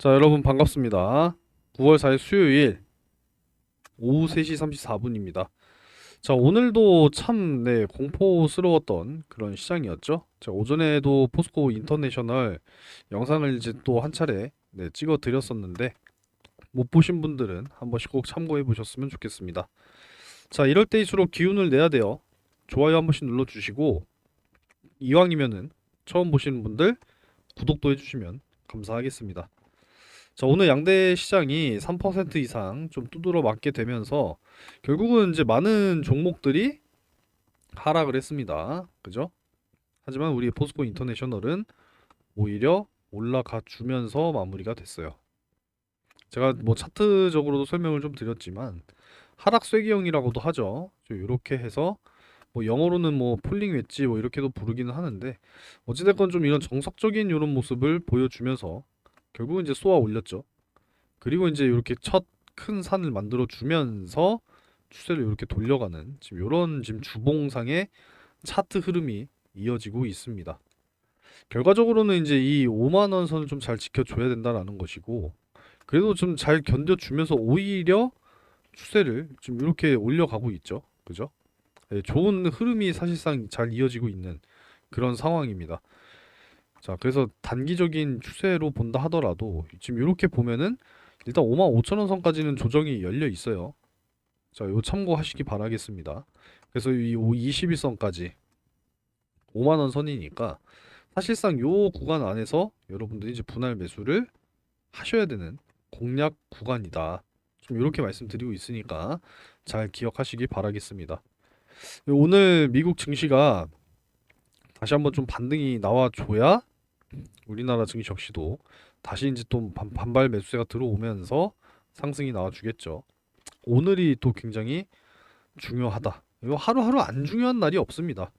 자, 여러분 반갑습니다. 9월 4일 수요일 오후 3시 34분입니다. 자, 오늘도 참, 공포스러웠던 그런 시장이었죠. 자, 오전에도 포스코 인터내셔널 영상을 이제 또 한 차례 찍어 드렸었는데 못 보신 분들은 한 번씩 꼭 참고해 보셨으면 좋겠습니다. 자, 이럴 때일수록 기운을 내야 돼요. 좋아요 한 번씩 눌러 주시고 이왕이면은 처음 보시는 분들 구독도 해주시면 감사하겠습니다. 자, 오늘 양대 시장이 3% 이상 좀 두드러 맞게 되면서 결국은 이제 많은 종목들이 하락을 했습니다. 그죠? 하지만 우리 포스코 인터내셔널은 오히려 올라가 주면서 마무리가 됐어요. 제가 뭐 차트적으로도 설명을 좀 드렸지만 하락 쐐기형이라고도 하죠. 이렇게 해서 뭐 영어로는 뭐 폴링 웨지 뭐 이렇게도 부르기는 하는데 어찌됐건 좀 이런 정석적인 이런 모습을 보여주면서 결국은 이제 쏘아 올렸죠. 그리고 이제 이렇게 첫 큰 산을 만들어 주면서 추세를 이렇게 돌려가는 지금 이런 지금 주봉상의 차트 흐름이 이어지고 있습니다. 결과적으로는 이제 이 5만 원 선을 좀 잘 지켜줘야 된다라는 것이고 그래도 좀 잘 견뎌주면서 오히려 추세를 좀 이렇게 올려가고 있죠. 그죠? 네, 좋은 흐름이 사실상 잘 이어지고 있는 그런 상황입니다. 자, 그래서 단기적인 추세로 본다 하더라도 지금 이렇게 보면은 일단 55,000원 선까지는 조정이 열려 있어요. 자, 요 참고하시기 바라겠습니다. 그래서 이 21선까지 5만 원 선이니까 사실상 요 구간 안에서 여러분들이 이제 분할 매수를 하셔야 되는 공략 구간이다. 좀 이렇게 말씀드리고 있으니까 잘 기억하시기 바라겠습니다. 오늘 미국 증시가 다시 한번 좀 반등이 나와줘야 우리나라 증시 역시도 다시 이제 또 반발 매수세가 들어오면서 상승이 나와주겠죠. 오늘이 또 굉장히 중요하다. 이거 하루하루 안 중요한 날이 없습니다.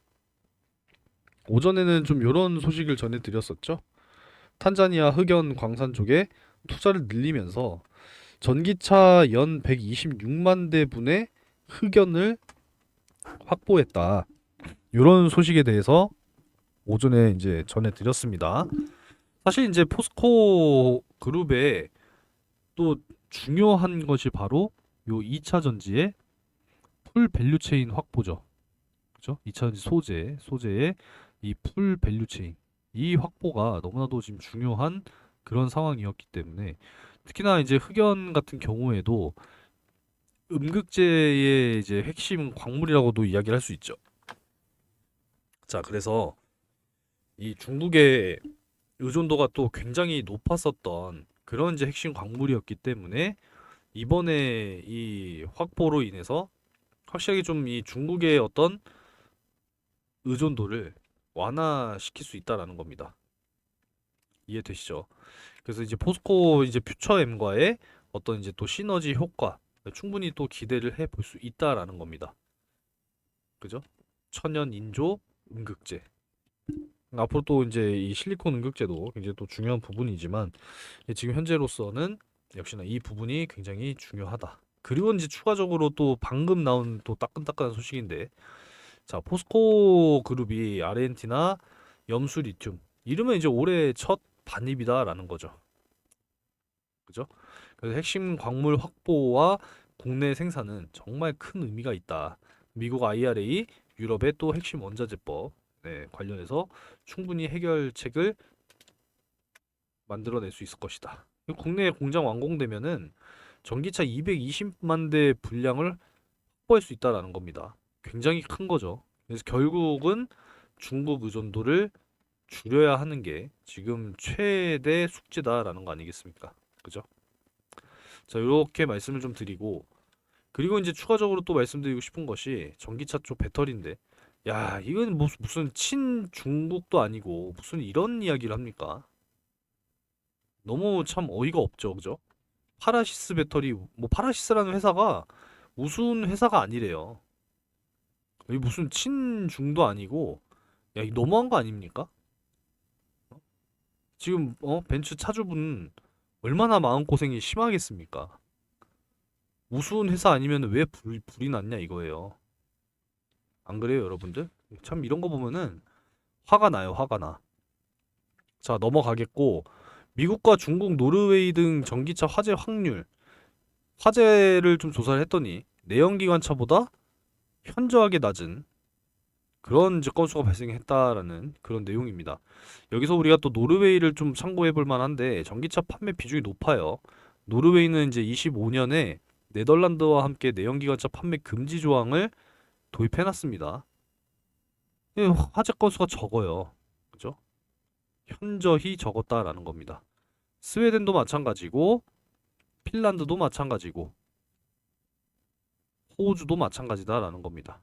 오전에는 좀 이런 소식을 전해드렸었죠. 탄자니아 흑연 광산 쪽에 투자를 늘리면서 전기차 연 126만 대분의 흑연을 확보했다. 이런 소식에 대해서 오전에 이제 전해드렸습니다. 사실 이제 포스코 그룹의 또 중요한 것이 바로 요 2차 전지의 풀 밸류 체인 확보죠. 그죠? 2차 전지 소재의 이 풀 밸류 체인 이 확보가 너무나도 지금 중요한 그런 상황이었기 때문에 특히나 이제 흑연 같은 경우에도 음극재의 이제 핵심 광물이라고도 이야기를 할 수 있죠. 자, 그래서 이 중국의 의존도가 또 굉장히 높았었던 그런 이제 핵심 광물이었기 때문에 이번에 이 확보로 인해서 확실하게 좀 이 중국의 어떤 의존도를 완화시킬 수 있다라는 겁니다. 이해되시죠? 그래서 이제 포스코 이제 퓨처엠과의 어떤 이제 또 시너지 효과 충분히 또 기대를 해볼 수 있다라는 겁니다. 그죠? 천연 인조 음극재. 앞으로 또 이제 이 실리콘 음극재도 굉장히 또 중요한 부분이지만 지금 현재로서는 역시나 이 부분이 굉장히 중요하다. 그리고 이제 추가적으로 또 방금 나온 또 따끈따끈한 소식인데 자, 포스코 그룹이 아르헨티나 염수 리튬 이러면 이제 올해 첫 반입이다라는 거죠. 그죠? 그래서 핵심 광물 확보와 국내 생산은 정말 큰 의미가 있다. 미국 IRA, 유럽의 또 핵심 원자재법 관련해서 충분히 해결책을 만들어낼 수 있을 것이다. 국내 공장 완공되면은 전기차 220만 대 분량을 확보할 수 있다라는 겁니다. 굉장히 큰 거죠. 그래서 결국은 중국 의존도를 줄여야 하는 게 지금 최대 숙제다라는 거 아니겠습니까? 그죠? 자, 이렇게 말씀을 좀 드리고 그리고 이제 추가적으로 또 말씀드리고 싶은 것이 전기차 쪽 배터리인데 야, 이건 무슨 친중국도 아니고 무슨 이런 이야기를 합니까? 너무 참 어이가 없죠, 그죠? 파라시스 배터리 뭐 파라시스라는 회사가 우스운 회사가 아니래요. 이 무슨 친중도 아니고 야, 이 너무한 거 아닙니까? 지금 벤츠 차주분 얼마나 마음고생이 심하겠습니까? 우스운 회사 아니면 왜 불이 났냐 이거예요. 안 그래요, 여러분들? 참 이런 거 보면은 화가 나요, 화가 나. 자, 넘어가겠고 미국과 중국, 노르웨이 등 전기차 화재 확률, 화재를 좀 조사를 했더니 내연기관차보다 현저하게 낮은 그런 이제 건수가 발생했다라는 그런 내용입니다. 여기서 우리가 또 노르웨이를 좀 참고해 볼 만한데 전기차 판매 비중이 높아요. 노르웨이는 이제 25년에 네덜란드와 함께 내연기관차 판매 금지 조항을 도입해 놨습니다. 화재 건수가 적어요. 그죠? 현저히 적었다라는 겁니다. 스웨덴도 마찬가지고 핀란드도 마찬가지고 호주도 마찬가지다라는 겁니다.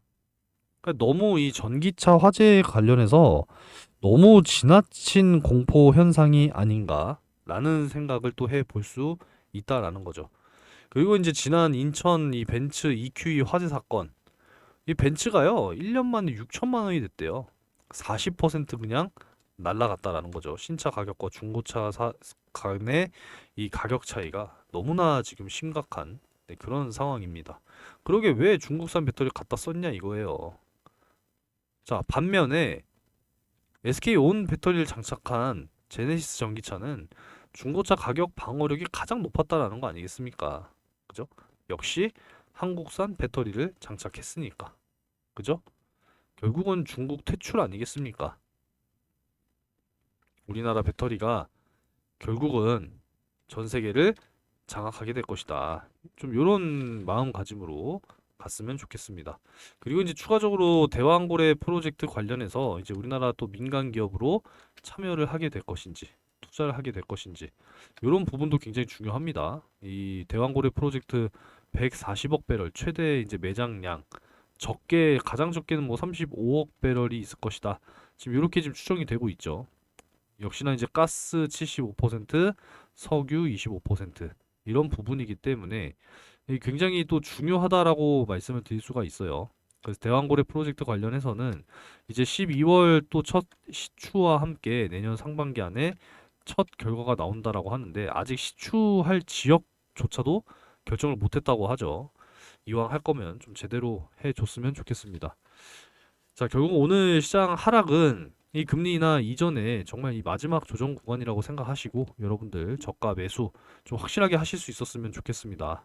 그러니까 너무 이 전기차 화재에 관련해서 너무 지나친 공포 현상이 아닌가라는 생각을 또 해볼 수 있다라는 거죠. 그리고 이제 지난 인천 이 벤츠 EQE 화재 사건, 이 벤츠가요 1년 만에 6천만 원이 됐대요. 40% 그냥 날라갔다라는 거죠. 신차 가격과 중고차 간의 이 가격 차이가 너무나 지금 심각한 그런 상황입니다. 그러게 왜 중국산 배터리 갖다 썼냐 이거예요. 자, 반면에 SK온 배터리를 장착한 제네시스 전기차는 중고차 가격 방어력이 가장 높았다라는 거 아니겠습니까? 그죠? 역시 한국산 배터리를 장착했으니까. 그죠? 결국은 중국 퇴출 아니겠습니까? 우리나라 배터리가 결국은 전 세계를 장악하게 될 것이다. 좀 요런 마음가짐으로 갔으면 좋겠습니다. 그리고 이제 추가적으로 대왕고래 프로젝트 관련해서 이제 우리나라 또 민간 기업으로 참여를 하게 될 것인지, 투자를 하게 될 것인지, 요런 부분도 굉장히 중요합니다. 이 대왕고래 프로젝트 140억 배럴 최대 이제 매장량 적게 가장 적게는 뭐 35억 배럴이 있을 것이다. 지금 이렇게 지금 추정이 되고 있죠. 역시나 이제 가스 75%, 석유 25% 이런 부분이기 때문에 굉장히 또 중요하다라고 말씀을 드릴 수가 있어요. 그래서 대왕고래 프로젝트 관련해서는 이제 12월 또 첫 시추와 함께 내년 상반기 안에 첫 결과가 나온다라고 하는데 아직 시추할 지역조차도 결정을 못했다고 하죠. 이왕 할 거면 좀 제대로 해줬으면 좋겠습니다. 자, 결국 오늘 시장 하락은 이 금리 인하 이전에 정말 이 마지막 조정 구간이라고 생각하시고 여러분들 저가 매수 좀 확실하게 하실 수 있었으면 좋겠습니다.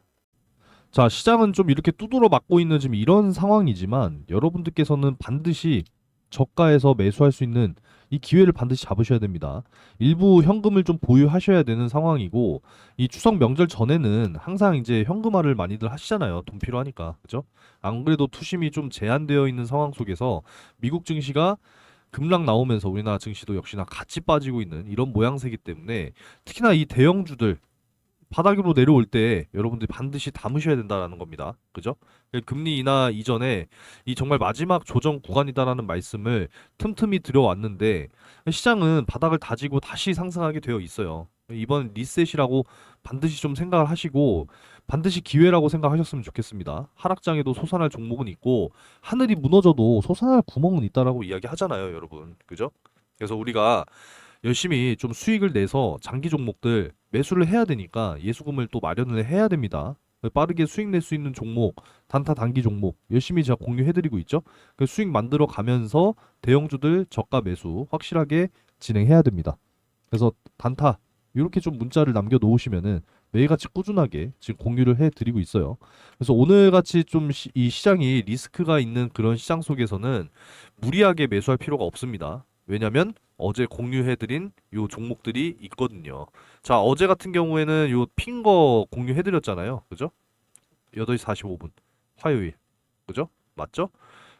자, 시장은 좀 이렇게 두드러 맞고 있는 지금 이런 상황이지만 여러분들께서는 반드시 저가에서 매수할 수 있는 이 기회를 반드시 잡으셔야 됩니다. 일부 현금을 좀 보유하셔야 되는 상황이고 이 추석 명절 전에는 항상 이제 현금화를 많이들 하시잖아요. 돈 필요하니까. 그죠? 안 그래도 투심이 좀 제한되어 있는 상황 속에서 미국 증시가 급락 나오면서 우리나라 증시도 역시나 같이 빠지고 있는 이런 모양새이기 때문에 특히나 이 대형주들 바닥으로 내려올 때 여러분들이 반드시 담으셔야 된다라는 겁니다. 그죠? 금리 인하 이전에 이 정말 마지막 조정 구간이다라는 말씀을 틈틈이 드려왔는데 시장은 바닥을 다지고 다시 상승하게 되어 있어요. 이번 리셋이라고 반드시 좀 생각을 하시고 반드시 기회라고 생각하셨으면 좋겠습니다. 하락장에도 솟아날 종목은 있고 하늘이 무너져도 솟아날 구멍은 있다라고 이야기하잖아요, 여러분. 그죠? 그래서 우리가 열심히 좀 수익을 내서 장기 종목들 매수를 해야 되니까 예수금을 또 마련을 해야 됩니다. 빠르게 수익 낼 수 있는 종목, 단타 단기 종목 열심히 제가 공유해드리고 있죠. 그 수익 만들어 가면서 대형주들 저가 매수 확실하게 진행해야 됩니다. 그래서 단타 이렇게 좀 문자를 남겨 놓으시면은 매일같이 꾸준하게 지금 공유를 해드리고 있어요. 그래서 오늘같이 좀 이 시장이 리스크가 있는 그런 시장 속에서는 무리하게 매수할 필요가 없습니다. 왜냐면 어제 공유해드린 요 종목들이 있거든요. 자, 어제 같은 경우에는 요 핀 거 공유해드렸잖아요. 그죠? 8시 45분. 화요일. 그죠? 맞죠?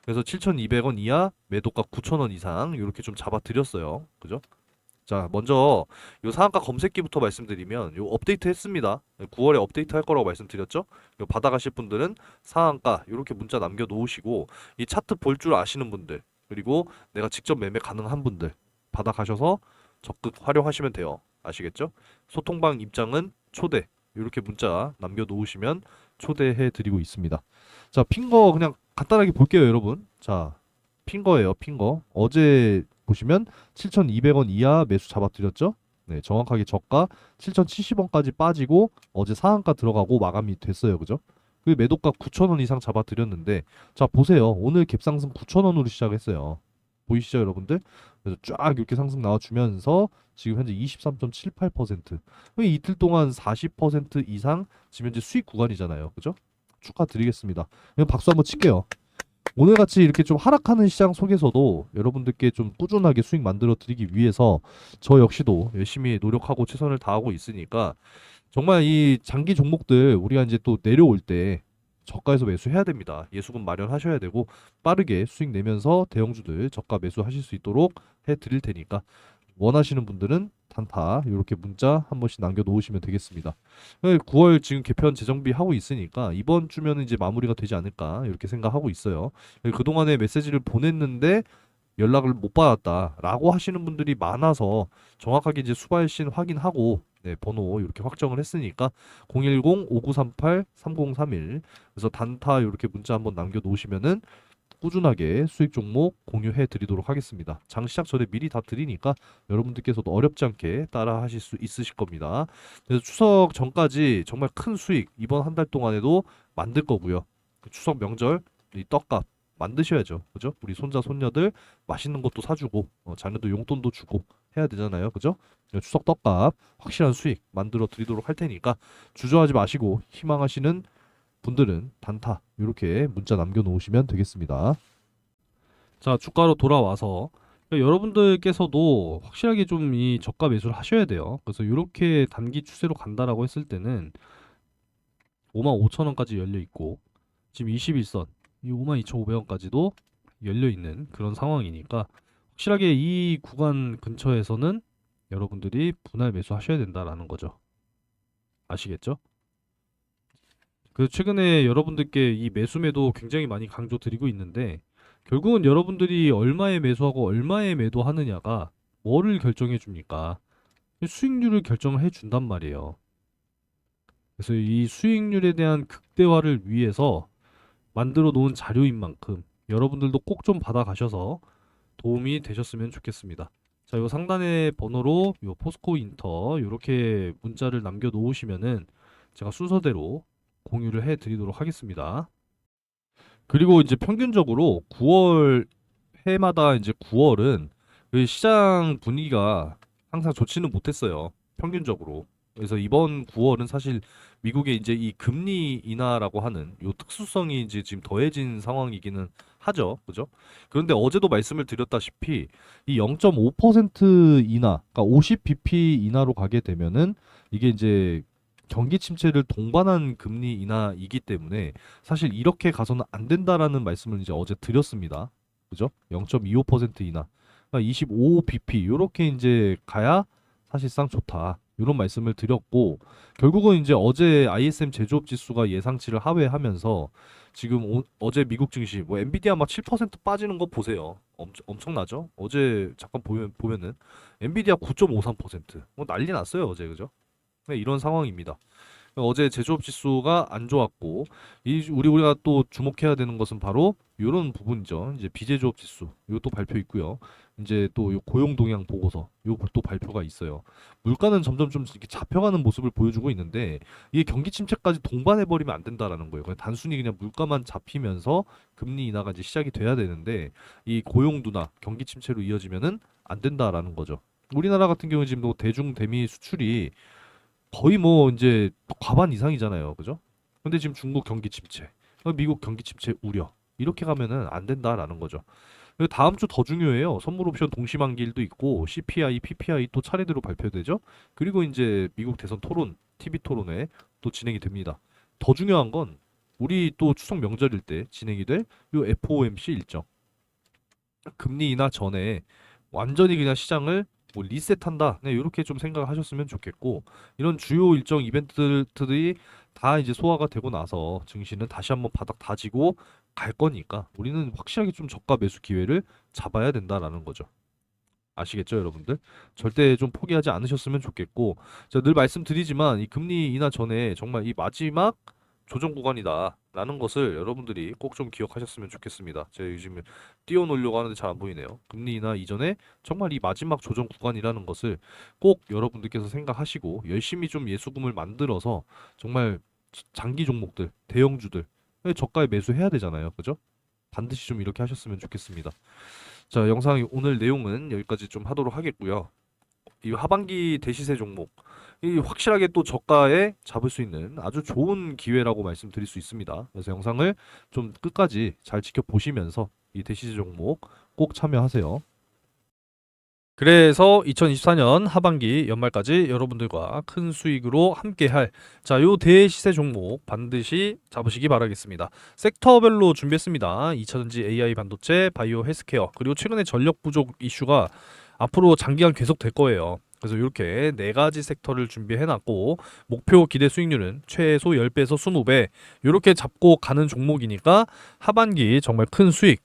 그래서 7,200원 이하 매도가 9,000원 이상 이렇게 좀 잡아드렸어요. 그죠? 자, 먼저 요 상한가 검색기부터 말씀드리면 요 업데이트 했습니다. 9월에 업데이트 할 거라고 말씀드렸죠? 요 받아가실 분들은 상한가 이렇게 문자 남겨 놓으시고 이 차트 볼 줄 아시는 분들 그리고 내가 직접 매매 가능한 분들 받아가셔서 적극 활용하시면 돼요. 아시겠죠? 소통방 입장은 초대 이렇게 문자 남겨 놓으시면 초대해 드리고 있습니다. 자, 핀 거 그냥 간단하게 볼게요, 여러분. 자, 핀 거예요, 핀 거. 어제 보시면 7,200원 이하 매수 잡아드렸죠? 네, 정확하게 저가 7,070원까지 빠지고 어제 상한가 들어가고 마감이 됐어요. 그죠? 그 매도가 9,000원 이상 잡아드렸는데 자, 보세요. 오늘 갭상승 9,000원으로 시작했어요. 보이시죠, 여러분들? 그래서 쫙 이렇게 상승 나와주면서 지금 현재 23.78%. 이틀 동안 40% 이상 지금 현재 수익 구간이잖아요. 그죠? 축하드리겠습니다. 그냥 박수 한번 칠게요. 오늘같이 이렇게 좀 하락하는 시장 속에서도 여러분들께 좀 꾸준하게 수익 만들어 드리기 위해서 저 역시도 열심히 노력하고 최선을 다하고 있으니까 정말 이 장기 종목들 우리가 이제 또 내려올 때 저가에서 매수해야 됩니다. 예수금 마련하셔야 되고 빠르게 수익 내면서 대형주들 저가 매수하실 수 있도록 해 드릴 테니까 원하시는 분들은 단타 이렇게 문자 한 번씩 남겨 놓으시면 되겠습니다. 9월 지금 개편 재정비 하고 있으니까 이번 주면은 이제 마무리가 되지 않을까 이렇게 생각하고 있어요. 그동안에 메시지를 보냈는데 연락을 못 받았다라고 하시는 분들이 많아서 정확하게 이제 수발신 확인하고 네, 번호 이렇게 확정을 했으니까 010-5938-3031 그래서 단타 이렇게 문자 한번 남겨 놓으시면은 꾸준하게 수익 종목 공유해 드리도록 하겠습니다. 장 시작 전에 미리 다 드리니까 여러분들께서도 어렵지 않게 따라 하실 수 있으실 겁니다. 그래서 추석 전까지 정말 큰 수익 이번 한 달 동안에도 만들 거고요. 추석 명절 이 떡값 만드셔야죠. 그죠? 우리 손자 손녀들 맛있는 것도 사주고 자녀들 용돈도 주고 해야 되잖아요. 그죠? 추석 떡값 확실한 수익 만들어 드리도록 할 테니까 주저하지 마시고 희망하시는 분들은 단타 이렇게 문자 남겨놓으시면 되겠습니다. 자, 주가로 돌아와서 여러분들께서도 확실하게 좀 이 저가 매수를 하셔야 돼요. 그래서 이렇게 단기 추세로 간다라고 했을 때는 55,000원까지 열려 있고 지금 21선 이 52,500원까지도 열려 있는 그런 상황이니까 확실하게 이 구간 근처에서는 여러분들이 분할 매수하셔야 된다라는 거죠. 아시겠죠? 그 최근에 여러분들께 이 매수매도 굉장히 많이 강조드리고 있는데 결국은 여러분들이 얼마에 매수하고 얼마에 매도하느냐가 뭐를 결정해 줍니까? 수익률을 결정을 해 준단 말이에요. 그래서 이 수익률에 대한 극대화를 위해서 만들어 놓은 자료인 만큼 여러분들도 꼭 좀 받아가셔서 도움이 되셨으면 좋겠습니다. 자, 요 상단의 번호로 요 포스코 인터 요렇게 문자를 남겨 놓으시면은 제가 순서대로 공유를 해 드리도록 하겠습니다. 그리고 이제 평균적으로 9월 해마다 이제 9월은 그 시장 분위기가 항상 좋지는 못했어요. 평균적으로. 그래서 이번 9월은 사실 미국의 이제 이 금리 인하라고 하는 요 특수성이 이제 지금 더해진 상황이기는 하죠. 그죠? 그런데 어제도 말씀을 드렸다시피 이 0.5% 인하, 그러니까 50bp 인하로 가게 되면은 이게 이제 경기 침체를 동반한 금리 인하이기 때문에 사실 이렇게 가서는 안 된다라는 말씀을 이제 어제 드렸습니다. 그죠? 0.25% 인하. 그러니까 25bp 요렇게 이제 가야 사실상 좋다. 이런 말씀을 드렸고 결국은 이제 어제 ISM 제조업 지수가 예상치를 하회하면서 지금 어제 미국 증시 뭐 엔비디아 막 7% 빠지는 거 보세요. 엄청나죠? 어제 잠깐 보면은 엔비디아 9.53%. 뭐 난리 났어요, 어제. 그죠? 네, 이런 상황입니다. 어제 제조업 지수가 안 좋았고 우리가 또 주목해야 되는 것은 바로 이런 부분이죠. 이제 비제조업 지수 이것도 발표 있고요. 이제 또 요 고용 동향 보고서 요것도 발표가 있어요. 물가는 점점 좀 이렇게 잡혀가는 모습을 보여주고 있는데 이게 경기 침체까지 동반해 버리면 안 된다라는 거예요. 그냥 단순히 그냥 물가만 잡히면서 금리 인하가 이제 시작이 돼야 되는데 이 고용 둔화, 경기 침체로 이어지면은 안 된다라는 거죠. 우리나라 같은 경우 지금 뭐 대중 대미 수출이 거의 뭐 이제 과반 이상이잖아요. 그죠? 근데 지금 중국 경기 침체, 미국 경기 침체 우려. 이렇게 가면은 안 된다라는 거죠. 그리고 다음 주 더 중요해요. 선물 옵션 동시만기일도 있고 CPI, PPI 또 차례대로 발표되죠. 그리고 이제 미국 대선 토론, TV 토론회 또 진행이 됩니다. 더 중요한 건 우리 또 추석 명절일 때 진행이 될 요 FOMC 일정. 금리 인하 전에 완전히 그냥 시장을 뭐 리셋한다. 네, 이렇게 좀 생각을 하셨으면 좋겠고 이런 주요 일정 이벤트들이 다 이제 소화가 되고 나서 증시는 다시 한번 바닥 다지고 갈 거니까 우리는 확실하게 좀 저가 매수 기회를 잡아야 된다라는 거죠. 아시겠죠, 여러분들? 절대 좀 포기하지 않으셨으면 좋겠고, 제가 늘 말씀드리지만 이 금리 인하 전에 정말 이 마지막 조정 구간이다라는 것을 여러분들이 꼭 좀 기억하셨으면 좋겠습니다. 제가 요즘 띄워놓으려고 하는데 잘 안 보이네요. 금리 인하 이전에 정말 이 마지막 조정 구간이라는 것을 꼭 여러분들께서 생각하시고 열심히 좀 예수금을 만들어서 정말 장기 종목들, 대형주들 저가에 매수해야 되잖아요. 그죠? 반드시 좀 이렇게 하셨으면 좋겠습니다. 자, 영상 오늘 내용은 여기까지 좀 하도록 하겠고요. 이 하반기 대시세 종목 이 확실하게 또 저가에 잡을 수 있는 아주 좋은 기회라고 말씀드릴 수 있습니다. 그래서 영상을 좀 끝까지 잘 지켜보시면서 이 대시세 종목 꼭 참여하세요. 그래서 2024년 하반기 연말까지 여러분들과 큰 수익으로 함께할 요 대시세 종목 반드시 잡으시기 바라겠습니다. 섹터별로 준비했습니다. 2차전지, AI 반도체, 바이오 헬스케어, 그리고 최근에 전력 부족 이슈가 앞으로 장기간 계속 될 거예요. 그래서 이렇게 네 가지 섹터를 준비해놨고 목표 기대 수익률은 최소 10배에서 20배 이렇게 잡고 가는 종목이니까 하반기 정말 큰 수익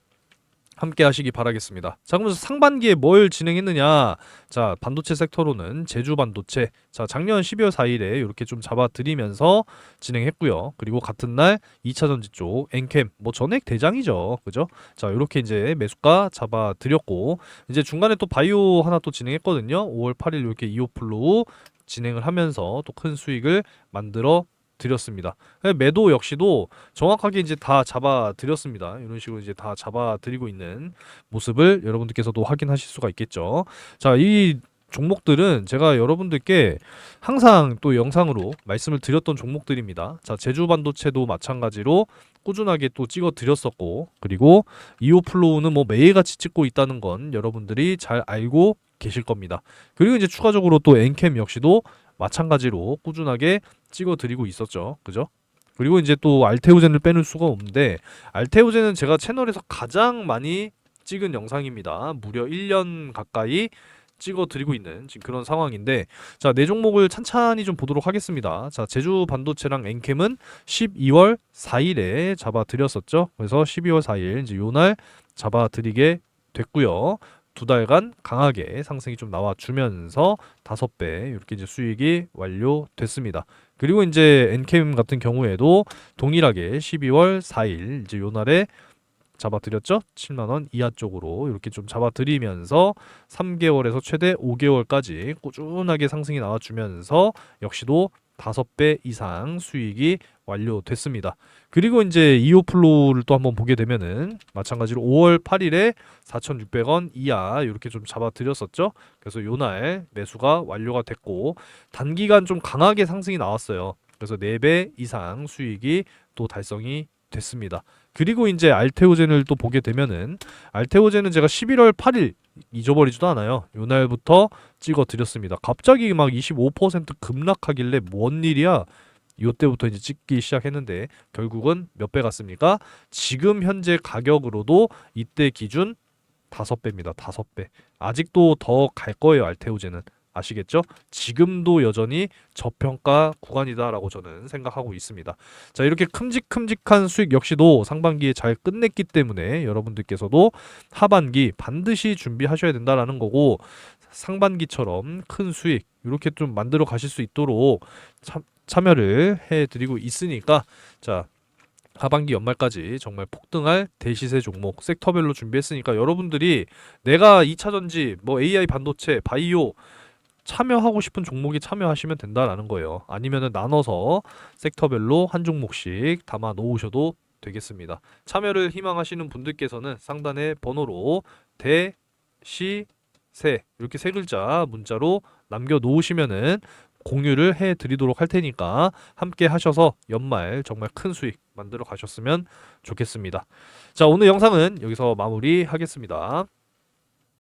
함께 하시기 바라겠습니다. 자, 그러면서 상반기에 뭘 진행했느냐? 자, 반도체 섹터로는 제주 반도체. 자, 작년 12월 4일에 이렇게 좀 잡아드리면서 진행했고요. 그리고 같은 날 2차 전지 쪽 엔캠 뭐 전액 대장이죠. 그죠? 자, 이렇게 이제 매수가 잡아드렸고 이제 중간에 또 바이오 하나 또 진행했거든요. 5월 8일 이렇게 이오플로우 진행을 하면서 또 큰 수익을 만들어 드렸습니다. 매도 역시도 정확하게 이제 다 잡아 드렸습니다. 이런 식으로 이제 다 잡아 드리고 있는 모습을 여러분들께서도 확인하실 수가 있겠죠. 자, 이 종목들은 제가 여러분들께 항상 또 영상으로 말씀을 드렸던 종목들입니다. 자, 제주 반도체도 마찬가지로 꾸준하게 또 찍어 드렸었고, 그리고 이오플로우는 뭐 매일같이 찍고 있다는 건 여러분들이 잘 알고 계실 겁니다. 그리고 이제 추가적으로 또 엔캠 역시도 마찬가지로 꾸준하게 찍어드리고 있었죠. 그죠? 그리고 이제 또 알테오젠을 빼놓을 수가 없는데 알테오젠은 제가 채널에서 가장 많이 찍은 영상입니다. 무려 1년 가까이 찍어드리고 있는 지금 그런 상황인데 자, 네 종목을 찬찬히 좀 보도록 하겠습니다. 자, 제주 반도체랑 엔캠은 12월 4일에 잡아드렸었죠. 그래서 12월 4일 이제 요날 잡아드리게 됐고요. 두 달간 강하게 상승이 좀 나와주면서 5배 이렇게 이제 수익이 완료됐습니다. 그리고 이제 엔캠 같은 경우에도 동일하게 12월 4일 이제 요 날에 잡아드렸죠. 7만 원 이하 쪽으로 이렇게 좀 잡아드리면서 3개월에서 최대 5개월까지 꾸준하게 상승이 나와주면서 역시도 5배 이상 수익이 완료됐습니다. 그리고 이제 이오플로우를 또 한번 보게 되면은 마찬가지로 5월 8일에 4,600원 이하 이렇게 좀 잡아드렸었죠. 그래서 요날 매수가 완료가 됐고 단기간 좀 강하게 상승이 나왔어요. 그래서 4배 이상 수익이 또 달성이 됐습니다. 그리고 이제 알테오젠을 또 보게 되면은 알테오젠은 제가 11월 8일 잊어버리지도 않아요. 요날부터 찍어 드렸습니다. 갑자기 막 25% 급락하길래 뭔 일이야? 요때부터 이제 찍기 시작했는데 결국은 몇 배 갔습니까? 지금 현재 가격으로도 이때 기준 5배입니다. 5배. 아직도 더 갈 거예요, 알테오젠은. 아시겠죠? 지금도 여전히 저평가 구간이다라고 저는 생각하고 있습니다. 자, 이렇게 큼직큼직한 수익 역시도 상반기에 잘 끝냈기 때문에 여러분들께서도 하반기 반드시 준비하셔야 된다라는 거고 상반기처럼 큰 수익 이렇게 좀 만들어 가실 수 있도록 참여를 해드리고 있으니까 자, 하반기 연말까지 정말 폭등할 대시세 종목 섹터별로 준비했으니까 여러분들이 내가 2차전지, 뭐 AI 반도체, 바이오 참여하고 싶은 종목에 참여하시면 된다라는 거예요. 아니면은 나눠서 섹터별로 한 종목씩 담아 놓으셔도 되겠습니다. 참여를 희망하시는 분들께서는 상단의 번호로 대시세 이렇게 세 글자 문자로 남겨 놓으시면은 공유를 해 드리도록 할 테니까 함께 하셔서 연말 정말 큰 수익 만들어 가셨으면 좋겠습니다. 자, 오늘 영상은 여기서 마무리하겠습니다.